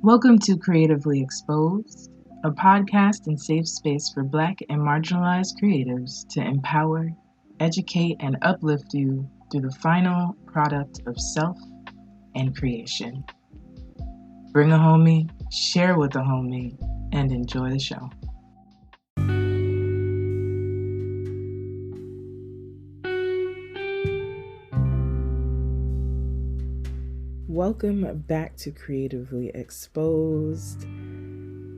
Welcome to Creatively Exposed, a podcast and safe space for Black and marginalized creatives to empower, educate, and uplift you through the final product of self and creation. Bring a homie, share with a homie, and enjoy the show. Welcome back to Creatively Exposed,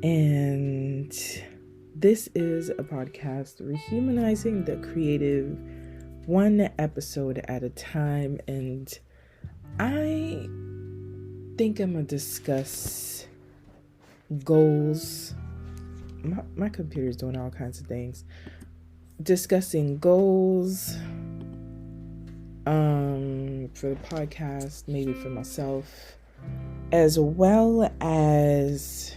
and this is a podcast rehumanizing the creative one episode at a time, and I think I'm gonna discuss goals. My computer's doing all kinds of things. Discussing goals for the podcast, maybe for myself, as well as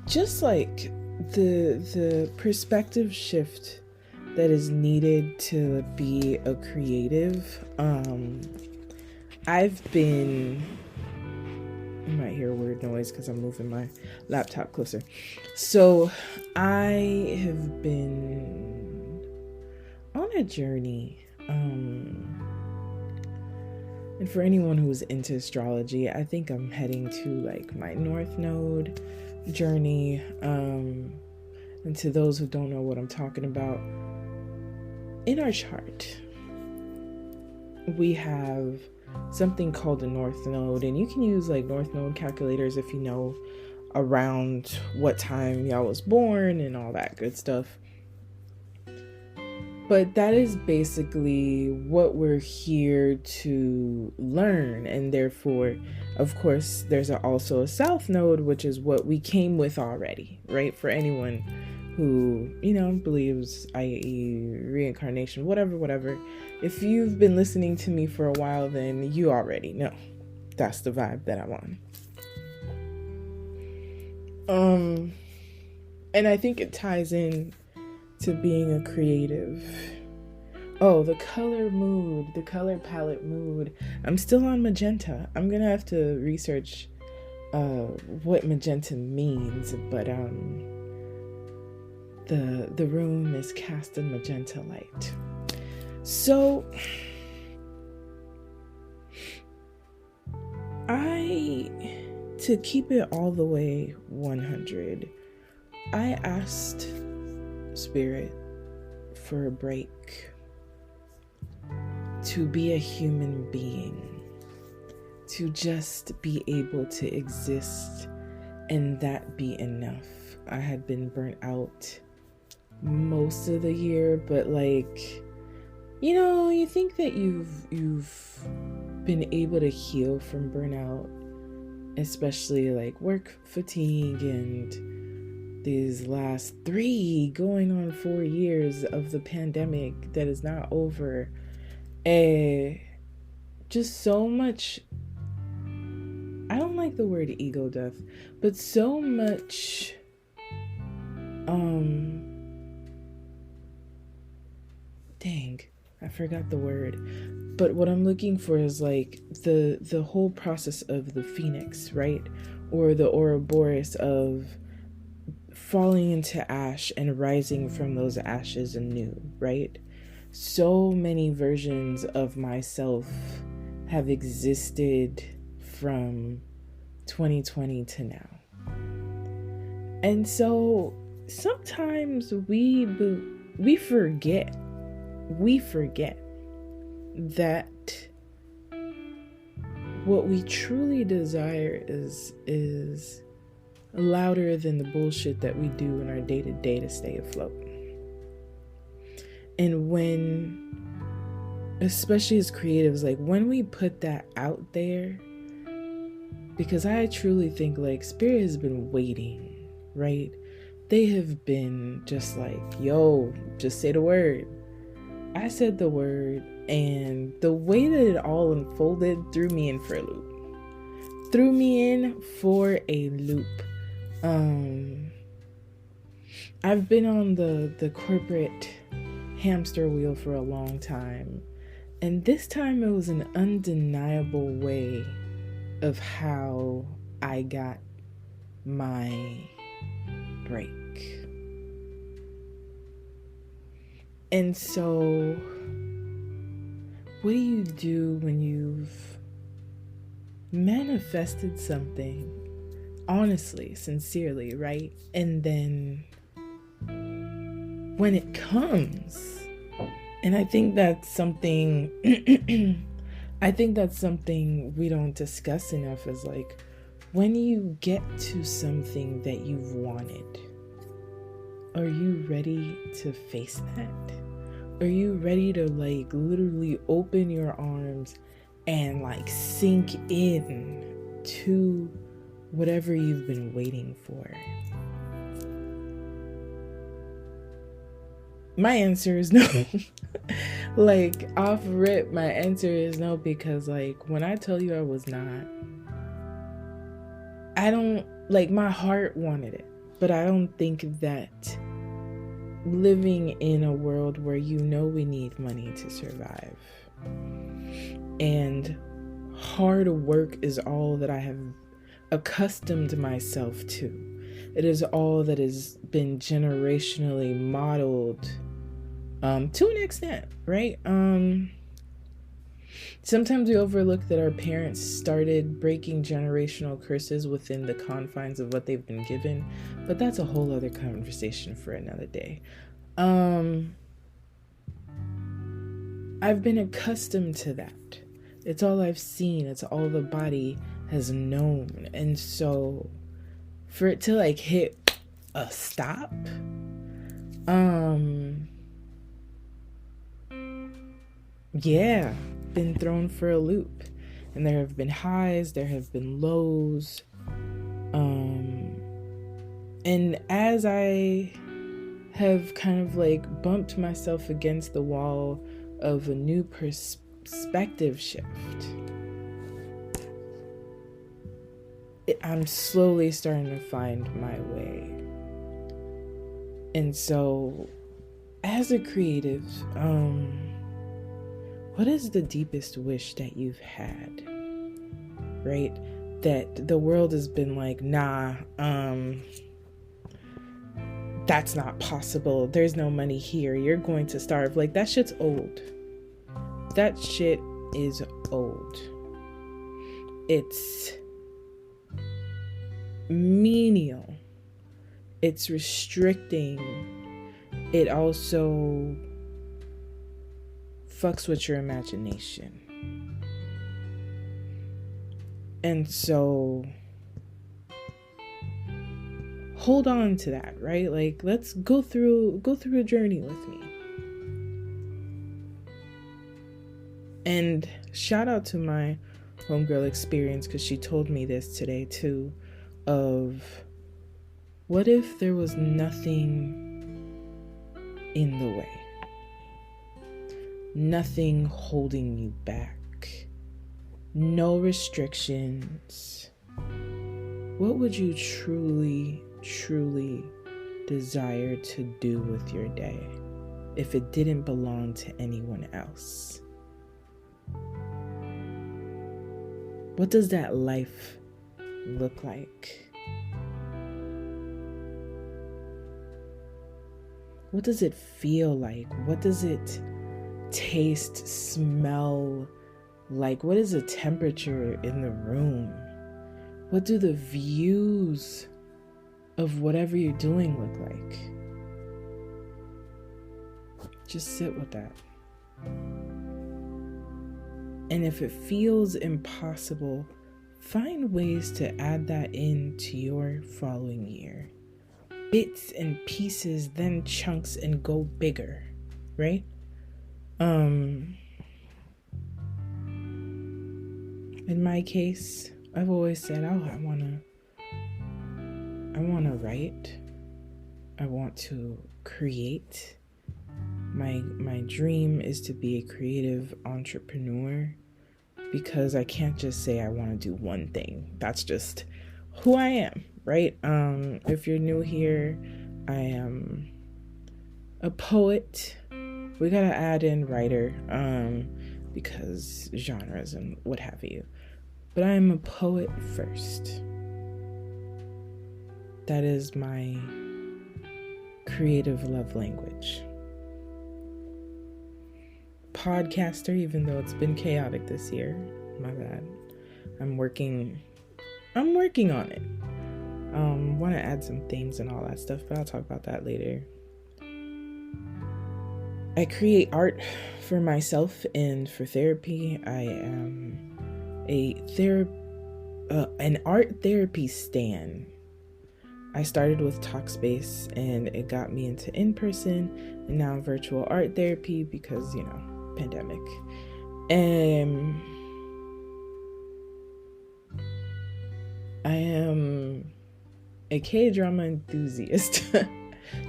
just like the perspective shift that is needed to be a creative. You might hear a weird noise because I'm moving my laptop closer. So I have been on a journey. And for anyone who's into astrology, I think I'm heading to like my North Node journey. And to those who don't know what I'm talking about, in our chart, we have something called the North Node, and you can use like North Node calculators if you know around what time y'all was born and all that good stuff. But that is basically what we're here to learn. And therefore, of course, there's also a South Node, which is what we came with already, right? For anyone who, believes, i.e. reincarnation, whatever. If you've been listening to me for a while, then you already know. That's the vibe that I'm on. And I think it ties in to being a creative. Oh, the color palette mood. I'm still on magenta. I'm gonna have to research what magenta means, but the room is cast in magenta light. So to keep it all the way 100, I asked Spirit for a break, to be a human being, to just be able to exist and that be enough. I had been burnt out most of the year, but you think that you've been able to heal from burnout, especially like work fatigue and these last 3 going on 4 years of the pandemic that is not over. Just so much, I don't like the word ego death, but so much dang, I forgot the word. But what I'm looking for is like the whole process of the phoenix, right? Or the Ouroboros of falling into ash and rising from those ashes anew, right? So many versions of myself have existed from 2020 to now. And so sometimes we forget that what we truly desire is louder than the bullshit that we do in our day-to-day to stay afloat. And when, especially as creatives, like when we put that out there, because I truly think like Spirit has been waiting, right? They have been just like, yo, just say the word. I said the word, and the way that it all unfolded threw me in for a loop. I've been on the corporate hamster wheel for a long time, and this time it was an undeniable way of how I got my break. And so, what do you do when you've manifested something honestly, sincerely, right? And then when it comes, and I think that's something we don't discuss enough, is like, when you get to something that you've wanted, are you ready to face that? Are you ready to like literally open your arms and like sink in to whatever you've been waiting for? My answer is no. Like, off rip, my answer is no, because like when I tell you I was not, I don't, like, my heart wanted it, but I don't think that living in a world where we need money to survive and hard work is all that I have accustomed myself to. It is all that has been generationally modeled to an extent, right? Sometimes we overlook that our parents started breaking generational curses within the confines of what they've been given, but that's a whole other conversation for another day. I've been accustomed to that. It's all I've seen. It's all the body has known. And so for it to like hit a stop, yeah, been thrown for a loop. And there have been highs, there have been lows. And as I have kind of like bumped myself against the wall of a new perspective shift, I'm slowly starting to find my way. And so, as a creative, what is the deepest wish that you've had, right? That the world has been like, nah, that's not possible. There's no money here. You're going to starve. Like, that shit's old. That shit is old. It's menial. It's restricting. It also fucks with your imagination. And so hold on to that, right? Like, let's go through a journey with me. And shout out to my homegirl experience, because she told me this today too, of what if there was nothing in the way? Nothing holding you back. No restrictions. What would you truly desire to do with your day if it didn't belong to anyone else? What does that life look like? What does it feel like? What does it taste, smell like? What is the temperature in the room? What do the views of whatever you're doing look like? Just sit with that. And if it feels impossible, find ways to add that into your following year. Bits and pieces, then chunks, and go bigger, right? In my case, I've always said, I want to write. I want to create. My dream is to be a creative entrepreneur, because I can't just say I want to do one thing. That's just who I am, right? If you're new here, I am a poet. We gotta add in writer, because genres and what have you. but I am a poet first. That is my creative love language. Podcaster, even though it's been chaotic this year. My bad. I'm working on it. Want to add some things and all that stuff, but I'll talk about that later. I create art for myself and for therapy. I am an art therapy stan. I started with Talkspace and it got me into in-person and now virtual art therapy because, pandemic. I am a K-drama enthusiast.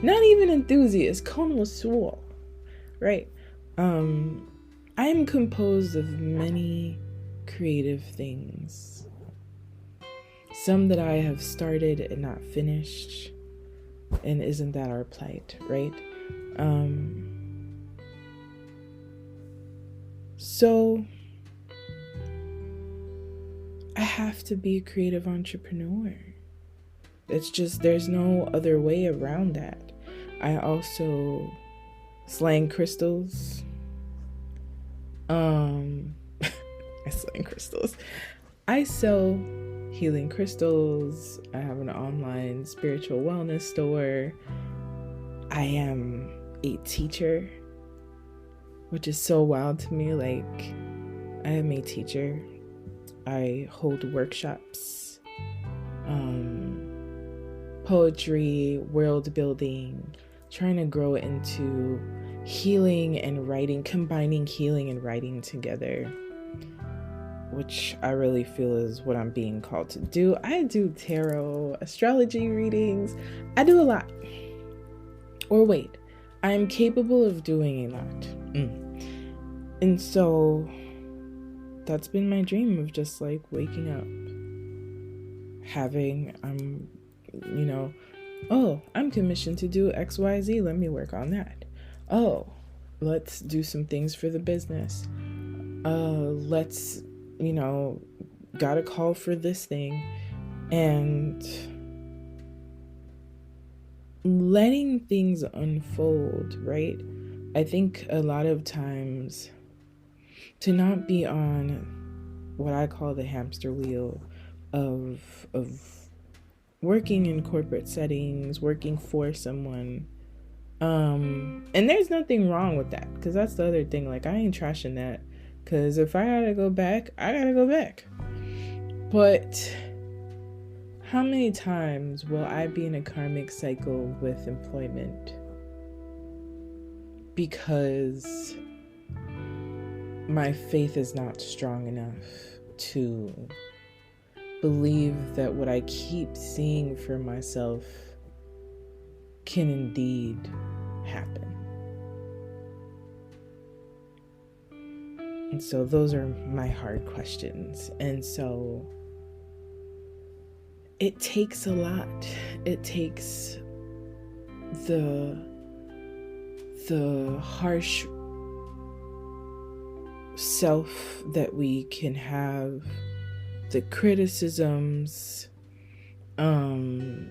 Not even enthusiast, connoisseur, right? I am composed of many creative things. Some that I have started and not finished. And isn't that our plight, right? So I have to be a creative entrepreneur. It's just, there's no other way around that. I also slang crystals. I slang crystals. I sell healing crystals. I have an online spiritual wellness store. I am a teacher, which is so wild to me. Like, I am a teacher. I hold workshops, poetry, world building, trying to grow into healing and writing, combining healing and writing together, which I really feel is what I'm being called to do. I do tarot, astrology readings. I do a lot. Or wait, I'm capable of doing a lot. And so that's been my dream of just like waking up, having, I'm commissioned to do XYZ. Let me work on that. Oh, let's do some things for the business. Let's, got a call for this thing, and letting things unfold, right? I think a lot of times to not be on what I call the hamster wheel of working in corporate settings, working for someone. And there's nothing wrong with that, because that's the other thing. Like, I ain't trashing that, because if I gotta go back, I gotta go back. But how many times will I be in a karmic cycle with employment because my faith is not strong enough to believe that what I keep seeing for myself can indeed happen? And so those are my hard questions. And so it takes a lot. It takes the harsh self that we can have, the criticisms, the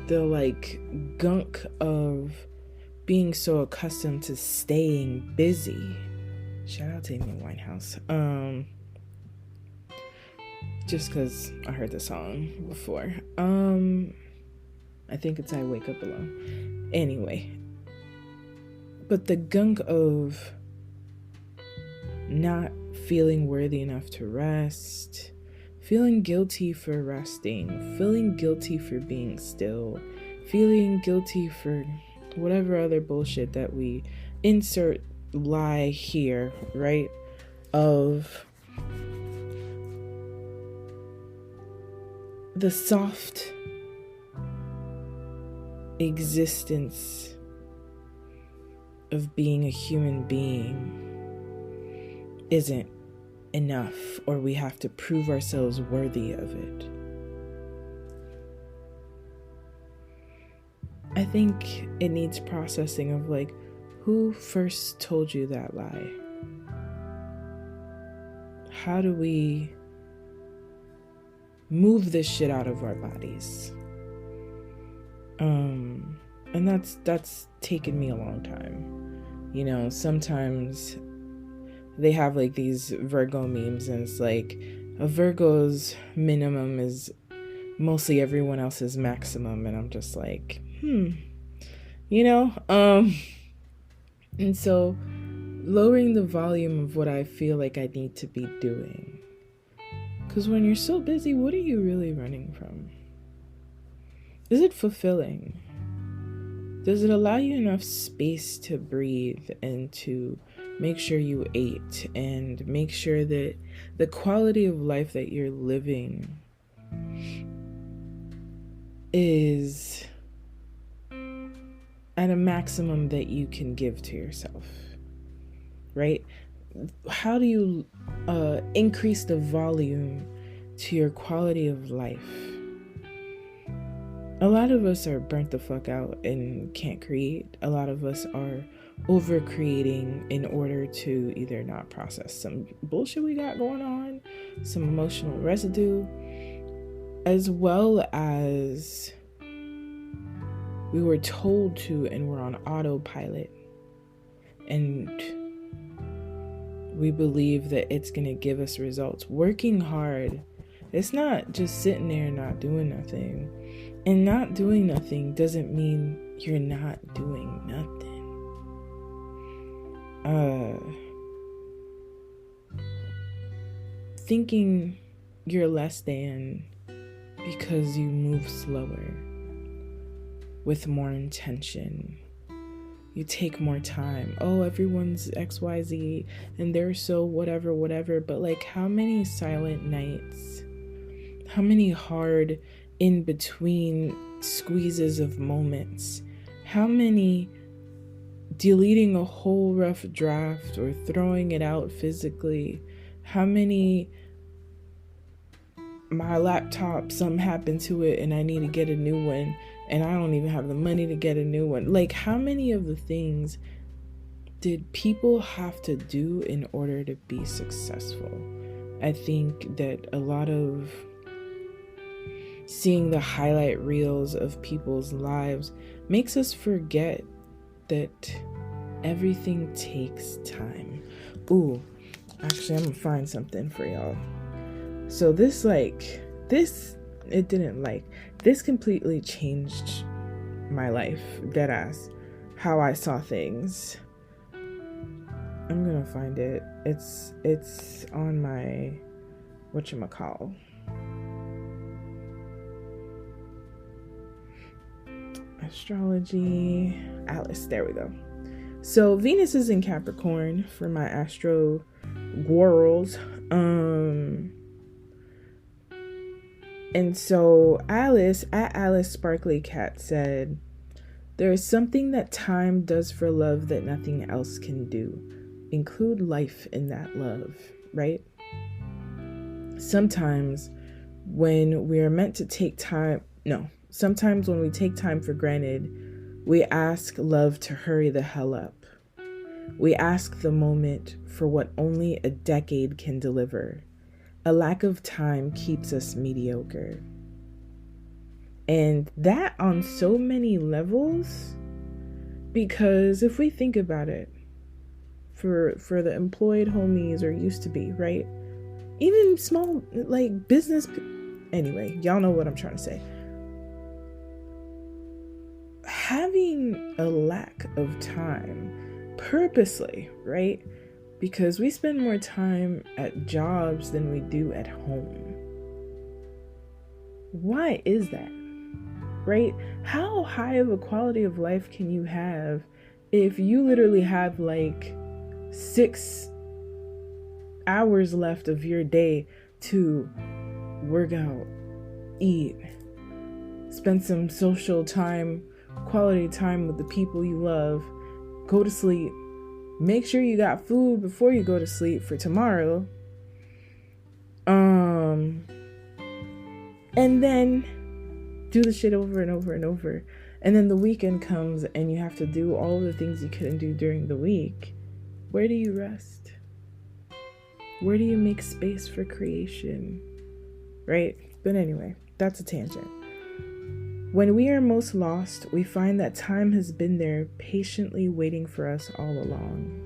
like gunk of being so accustomed to staying busy. Shout out to Amy Winehouse. Just because I heard the song before. I think it's I Wake Up Alone. Anyway. But the gunk of not feeling worthy enough to rest, feeling guilty for resting, feeling guilty for being still, feeling guilty for whatever other bullshit that we insert lie here, right? Of the soft existence of being a human being isn't enough, or we have to prove ourselves worthy of it. I think it needs processing of like, who first told you that lie? How do we move this shit out of our bodies. And that's taken me a long time. You know, sometimes they have like these Virgo memes, and it's like a Virgo's minimum is mostly everyone else's maximum, and I'm just like, you know, and so lowering the volume of what I feel like I need to be doing. Because when you're so busy, what are you really running from? Is it fulfilling? Does it allow you enough space to breathe and to make sure you ate and make sure that the quality of life that you're living is at a maximum that you can give to yourself, right? How do you increase the volume to your quality of life? A lot of us are burnt the fuck out and can't create. A lot of us are over creating in order to either not process some bullshit we got going on, some emotional residue, as well as we were told to and we're on autopilot. And we believe that it's going to give us results. Working hard, it's not just sitting there and not doing nothing. And not doing nothing doesn't mean you're not doing nothing. Thinking you're less than because you move slower, with more intention. You take more time. Oh, everyone's XYZ and they're so whatever. But like, how many silent nights? How many hard in between squeezes of moments? How many deleting a whole rough draft or throwing it out physically? How many my laptop, something happened to it and I need to get a new one and I don't even have the money to get a new one? Like, how many of the things did people have to do in order to be successful? I think that a lot of seeing the highlight reels of people's lives makes us forget that everything takes time. Ooh, actually, I'm gonna find something for y'all. So this completely changed my life, deadass, how I saw things. I'm gonna find it. It's on my whatchamacall. Astrology, Alice, there we go. So Venus is in Capricorn for my astro girls. And so Alice, at Alice Sparkly Cat, said, there is something that time does for love that nothing else can do. Include life in that love, right? Sometimes when we are meant to take time, sometimes when we take time for granted, we ask love to hurry the hell up. We ask the moment for what only a decade can deliver. A lack of time keeps us mediocre. And that on so many levels, because if we think about it, for the employed homies, or used to be, right? Even small, like, business, anyway, y'all know what I'm trying to say. Having a lack of time purposely, right? Because we spend more time at jobs than we do at home. Why is that? Right? How high of a quality of life can you have if you literally have like 6 hours left of your day to work out, eat, spend some social time, quality time with the people you love, go to sleep, make sure you got food before you go to sleep for tomorrow, and then do the shit over and over and over. And then the weekend comes and you have to do all the things you couldn't do during the week. Where do you rest? Where do you make space for creation? right? But anyway, that's a tangent. When we are most lost, we find that time has been there patiently waiting for us all along.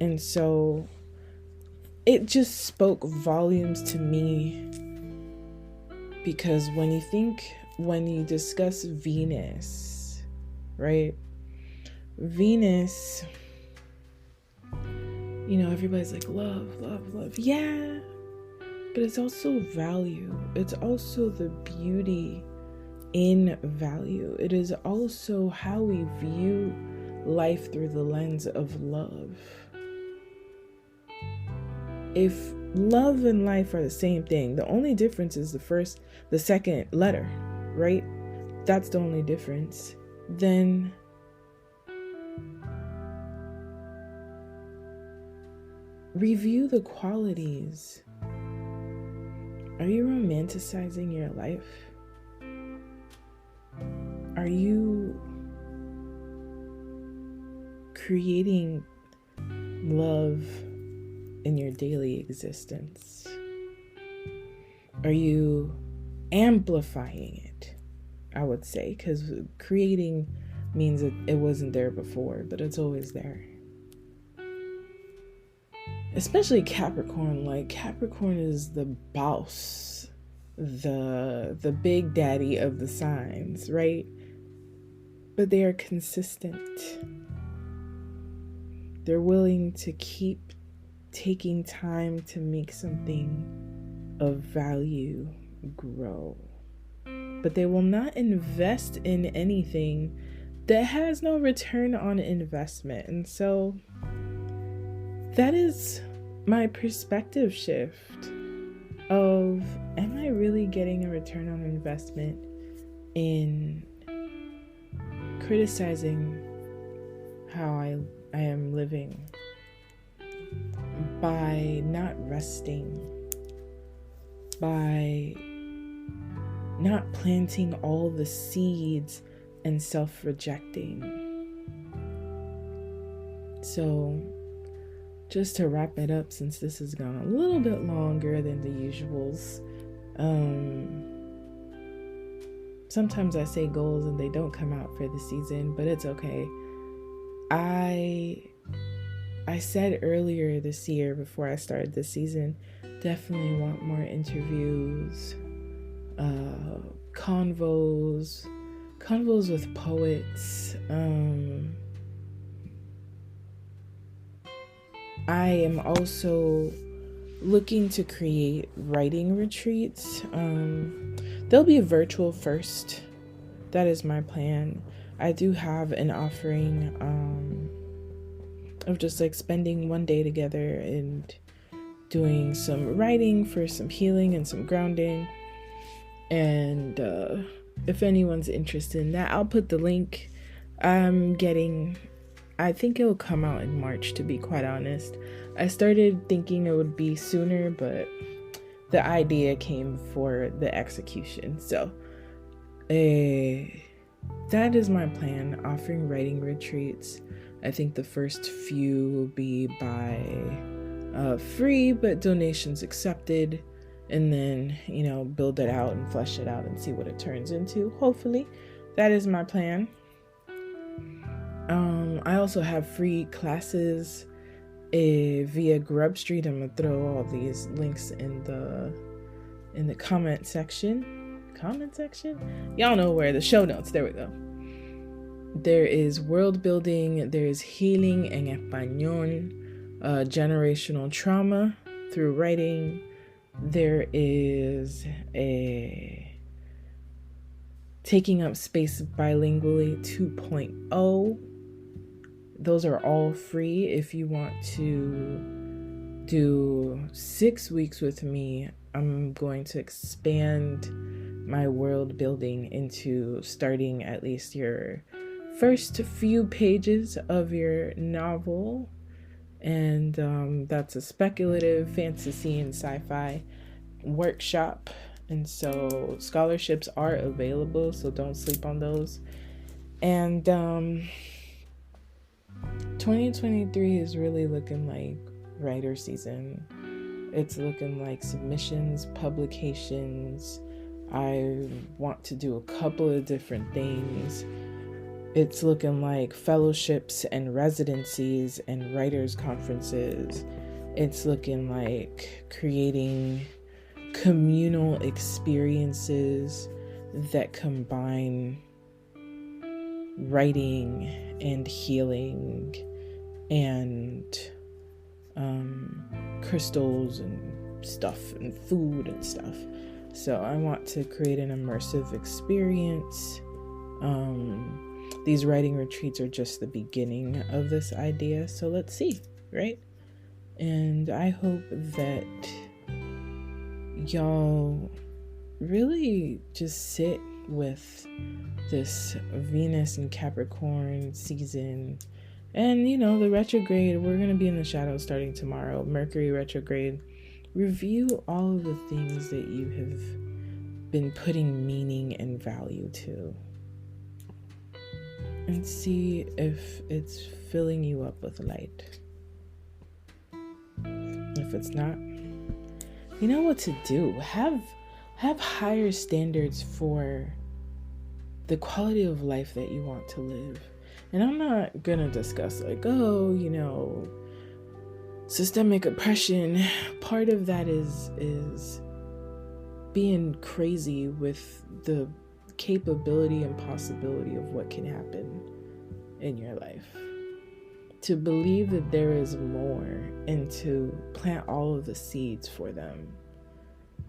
And so it just spoke volumes to me, because when you discuss Venus, right? Venus, everybody's like, love, love, love. Yeah, but it's also value. It's also the beauty in value. It is also how we view life through the lens of love. If love and life are the same thing, the only difference is the second letter, right? That's the only difference. Then review the qualities. Are you romanticizing your life? Are you creating love in your daily existence? Are you amplifying it? I would say, because creating means it wasn't there before, but it's always there. Especially Capricorn. Like, Capricorn is the boss, the big daddy of the signs, right? But they are consistent. They're willing to keep taking time to make something of value grow. But they will not invest in anything that has no return on investment. And so that is my perspective shift of, am I really getting a return on investment in criticizing how I am living by not resting, by not planting all the seeds and self-rejecting? So just to wrap it up, since this has gone a little bit longer than the usuals, sometimes I say goals and they don't come out for the season, but it's okay. I said earlier this year, before I started this season, definitely want more interviews, convos with poets. I am also looking to create writing retreats. They'll be virtual first. That is my plan. I do have an offering of just like spending one day together and doing some writing for some healing and some grounding. And if anyone's interested in that, I'll put the link. I think it'll come out in March, to be quite honest. I started thinking it would be sooner, but the idea came for the execution. So that is my plan, offering writing retreats. I think the first few will be by free, but donations accepted. And then, build it out and flesh it out and see what it turns into. Hopefully, that is my plan. I also have free classes via Grubstreet. I'm gonna throw all these links in the comment section. Y'all know where, the show notes. There we go. There is world building. There is healing en español, generational trauma through writing. There is a taking up space bilingually 2.0. Those are all free. If you want to do 6 weeks with me, I'm going to expand my world building into starting at least your first few pages of your novel. And that's a speculative fantasy and sci-fi workshop. And so scholarships are available, so don't sleep on those. And 2023 is really looking like writer season. It's looking like submissions, publications. I want to do a couple of different things. It's looking like fellowships and residencies and writers' conferences. It's looking like creating communal experiences that combine writing and healing and crystals and stuff and food and stuff. So I want to create an immersive experience. These writing retreats are just the beginning of this idea, so let's see, right? And I hope that y'all really just sit with this Venus and Capricorn season. And, the retrograde, we're going to be in the shadows starting tomorrow. Mercury retrograde. Review all of the things that you have been putting meaning and value to. And see if it's filling you up with light. If it's not, you know what to do. Have higher standards for the quality of life that you want to live. And I'm not gonna discuss systemic oppression. Part of that is being crazy with the capability and possibility of what can happen in your life. To believe that there is more and to plant all of the seeds for them.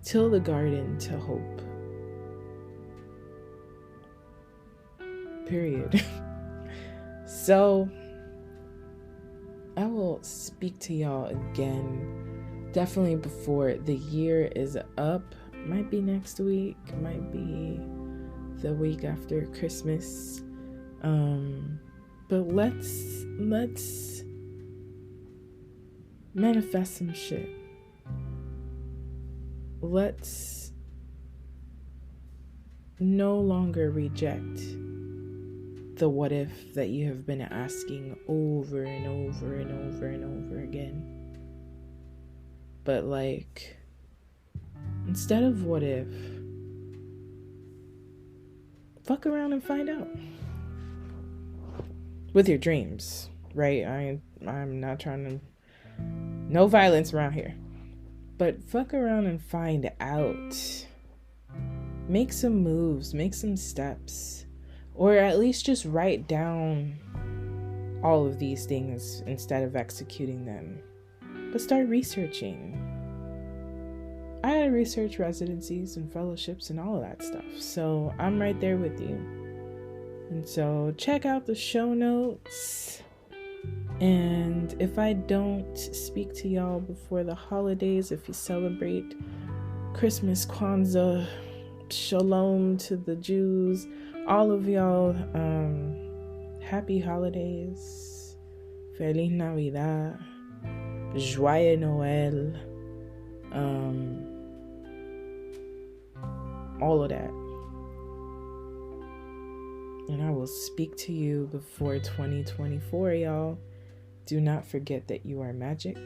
Till the garden to hope. Period. So, I will speak to y'all again, definitely before the year is up. Might be next week, might be the week after Christmas. But let's manifest some shit. Let's no longer reject the what if that you have been asking over and over and over and over again. But instead of what if, fuck around and find out. With your dreams, right? I'm not trying to, no violence around here. But fuck around and find out. Make some moves, make some steps. Or at least just write down all of these things instead of executing them. But start researching. I had to research residencies and fellowships and all of that stuff. So I'm right there with you. And so check out the show notes. And if I don't speak to y'all before the holidays, if you celebrate Christmas, Kwanzaa, Shalom to the Jews, all of y'all, happy holidays, Feliz Navidad, Joyeux Noël, all of that. And I will speak to you before 2024, y'all. Do not forget that you are magic.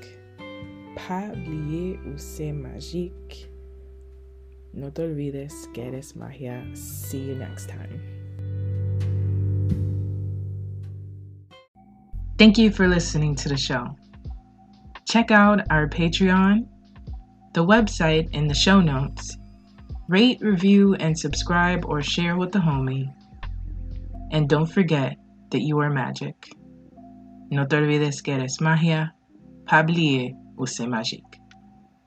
Pas oublier où c'est magique. No te olvides que eres magia. See you next time. Thank you for listening to the show. Check out our Patreon, the website in the show notes. Rate, review, and subscribe or share with the homie. And don't forget that you are magic. No te olvides que eres magia. Pas oublier où c'est magique.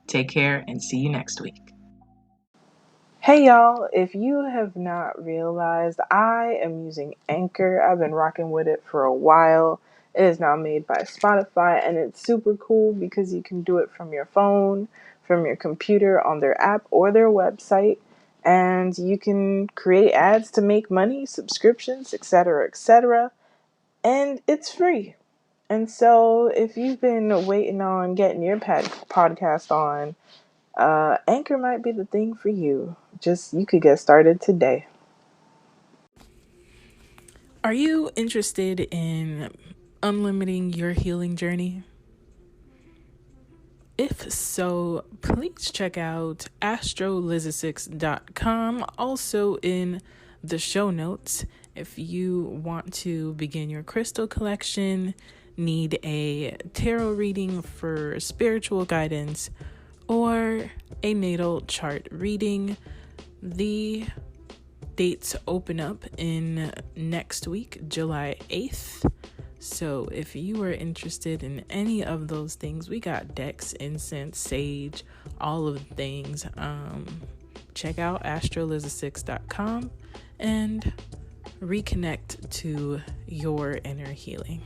Take care and see you next week. Hey y'all, if you have not realized, I am using Anchor. I've been rocking with it for a while. It is now made by Spotify, and it's super cool because you can do it from your phone, from your computer, on their app or their website, and you can create ads to make money, subscriptions, etc., and it's free. And so if you've been waiting on getting your podcast on, Anchor might be the thing for you. You could get started today. Are you interested in unlimiting your healing journey? If so, please check out astrolizasix.com, also in the show notes. If you want to begin your crystal collection, need a tarot reading for spiritual guidance, or a natal chart reading, the dates open up in next week, July 8th. So if you are interested in any of those things, we got decks, incense, sage, all of the things. Check out astrolizasix.com and reconnect to your inner healing.